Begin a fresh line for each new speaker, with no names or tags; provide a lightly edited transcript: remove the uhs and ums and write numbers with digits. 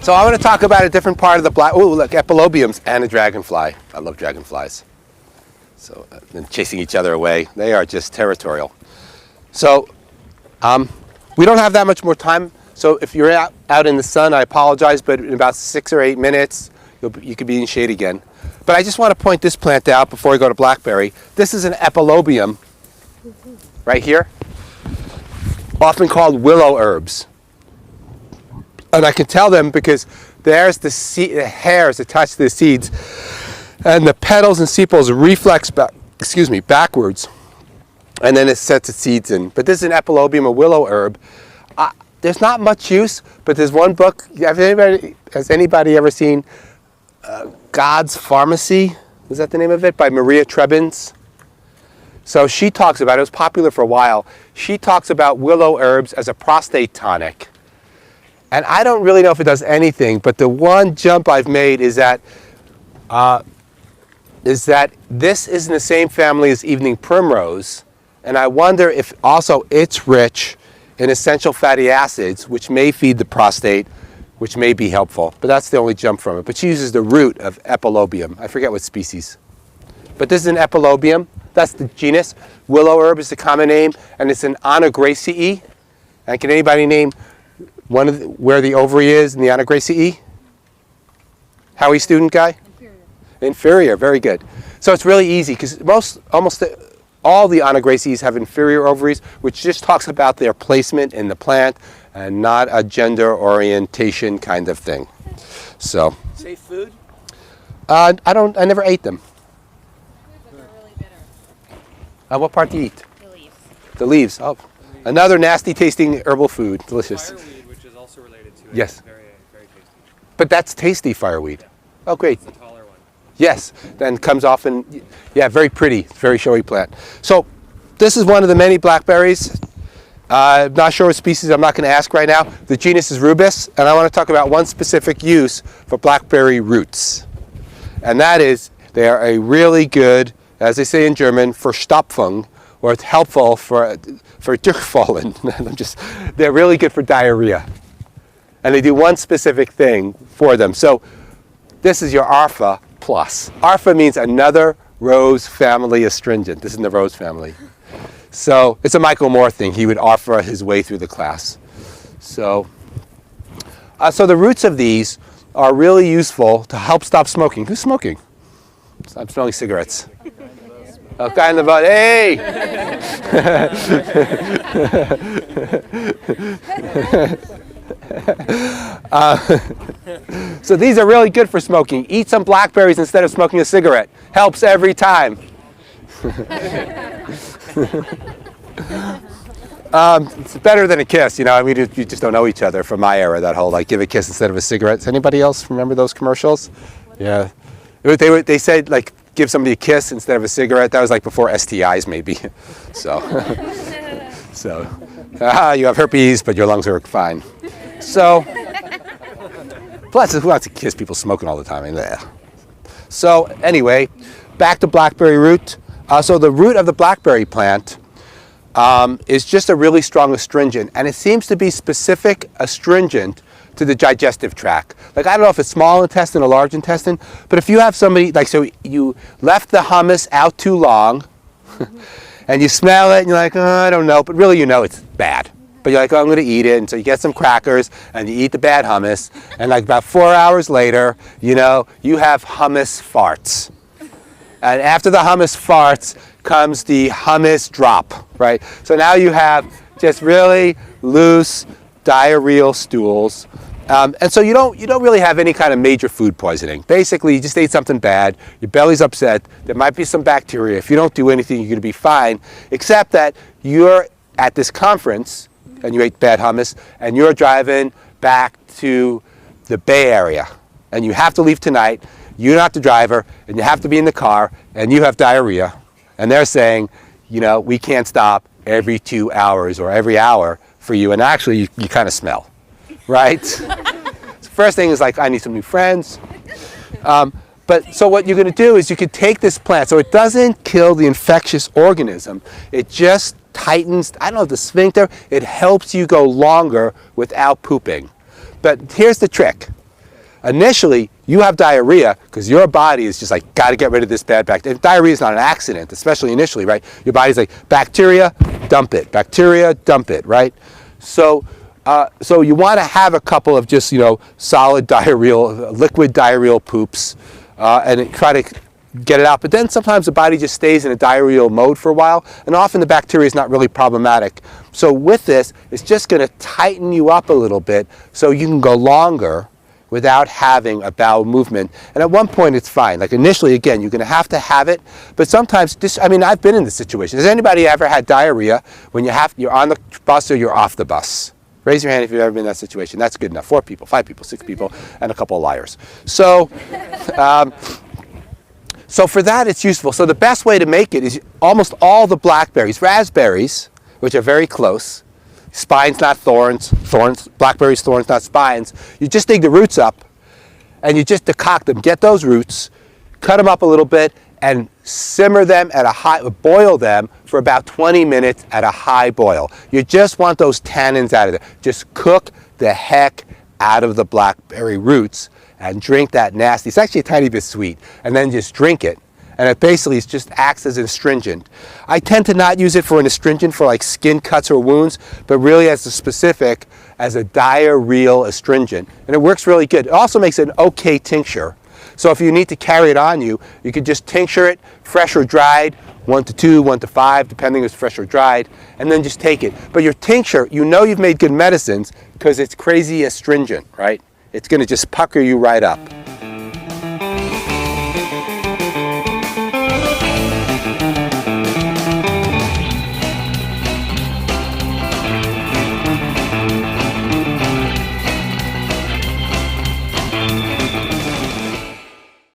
So I want to talk about a different part of the black. Oh, look, epilobiums and a dragonfly. I love dragonflies. So and chasing each other away. They are just territorial. So we don't have that much more time. So if you're out in the sun, I apologize, but in about 6 or 8 minutes, you could be in shade again. But I just want to point this plant out before we go to Blackberry. This is an epilobium right here, often called willow herbs. And I can tell them because there's the hairs attached to the seeds, and the petals and sepals reflex backwards, and then it sets its seeds in. But this is an epilobium, a willow herb. There's not much use, but there's one book. Has anybody ever seen God's Pharmacy? Is that the name of it? By Maria Trebins. So she talks about it. It was popular for a while. She talks about willow herbs as a prostate tonic. And I don't really know if it does anything, but the one jump I've made is that this is in the same family as evening primrose, and I wonder if also it's rich in essential fatty acids, which may feed the prostate, which may be helpful. But that's the only jump from it. But she uses the root of Epilobium. I forget what species. But this is an Epilobium. That's the genus. Willow herb is the common name, and it's an Anagraceae. And can anybody name where the ovary is in the Anagraceae? Howie student guy? Inferior. Inferior, very good. So it's really easy because almost all the Anagraceaes have inferior ovaries, which just talks about their placement in the plant and not a gender orientation kind of thing. So.
Safe food?
I never ate them.
But they're really bitter.
What part do you eat?
The leaves.
The leaves. Oh, another nasty tasting herbal food. Delicious.
Fireweed, which is also related to it.
Yes.
Very, very tasty.
But that's tasty fireweed. Oh, great.
It's the taller one.
Yes, then comes off and, yeah, very pretty, very showy plant. So this is one of the many blackberries. I'm not sure what species, I'm not going to ask right now. The genus is Rubus, and I want to talk about one specific use for blackberry roots. And that is, they are a really good, as they say in German, Verstopfung, or it's helpful for Durchfallen. They're really good for diarrhea. And they do one specific thing for them. So this is your Arpha plus. Arpha means another rose family astringent. This is in the rose family. So it's a Michael Moore thing. He would offer his way through the class. So the roots of these are really useful to help stop smoking. Who's smoking? I'm smelling cigarettes. Oh, guy in the butt. Hey! So these are really good for smoking. Eat some blackberries instead of smoking a cigarette. Helps every time. It's better than a kiss, you know. I mean, you just don't know each other from my era. That whole like give a kiss instead of a cigarette. Does anybody else remember those commercials? Yeah, they said like give somebody a kiss instead of a cigarette. That was like before STIs, maybe. So, you have herpes, but your lungs are fine. So, plus who wants to kiss people smoking all the time? I mean, so anyway, back to blackberry root. So the root of the blackberry plant is just a really strong astringent, and it seems to be specific astringent to the digestive tract. Like, I don't know if it's small intestine or large intestine, but if you have somebody, like, so you left the hummus out too long, and you smell it, and you're like, oh, I don't know, but really you know it's bad. But you're like, oh, I'm going to eat it, and so you get some crackers, and you eat the bad hummus, and like about 4 hours later, you know, you have hummus farts. And after the hummus farts comes the hummus drop, right? So now you have just really loose diarrheal stools. And so you don't really have any kind of major food poisoning. Basically, you just ate something bad, your belly's upset, there might be some bacteria. If you don't do anything, you're going to be fine, except that you're at this conference, and you ate bad hummus, and you're driving back to the Bay Area, and you have to leave tonight. You're not the driver, and you have to be in the car, and you have diarrhea, and they're saying, you know, we can't stop every 2 hours or every hour for you, and actually you kind of smell, right? So first thing is like, I need some new friends. But so what you're going to do is you could take this plant, so it doesn't kill the infectious organism, it just tightens, I don't know, the sphincter, it helps you go longer without pooping. But here's the trick. initially you have diarrhea because your body is just like, got to get rid of this bad bacteria. Diarrhea is not an accident, especially initially, right? Your body's like, bacteria, dump it. Bacteria, dump it, right? So you want to have a couple of just, solid diarrheal, liquid diarrheal poops, and try to get it out. But then sometimes the body just stays in a diarrheal mode for a while, and often the bacteria is not really problematic. So with this, it's just going to tighten you up a little bit so you can go longer without having a bowel movement. And at one point it's fine. Like initially, again, you're going to have it, but sometimes I've been in this situation. Has anybody ever had diarrhea when you're on the bus or you're off the bus? Raise your hand if you've ever been in that situation. That's good enough. 4 people, 5 people, 6 people, and a couple of liars. So, so for that it's useful. So the best way to make it is almost all the blackberries, raspberries, which are very close, spines not thorns, blackberries, thorns not spines. You just dig the roots up and you just decoct them. Get those roots, cut them up a little bit, and simmer them boil them for about 20 minutes at a high boil. You just want those tannins out of there. Just cook the heck out of the blackberry roots and drink that nasty. It's actually a tiny bit sweet. And then just drink it. And it basically just acts as an astringent. I tend to not use it for an astringent for like skin cuts or wounds, but really as a specific, as a diarrheal astringent. And it works really good. It also makes an okay tincture. So if you need to carry it on you, you could just tincture it, fresh or dried, 1 to 2, 1 to 5, depending if it's fresh or dried, and then just take it. But your tincture, you've made good medicines because it's crazy astringent, right? It's going to just pucker you right up.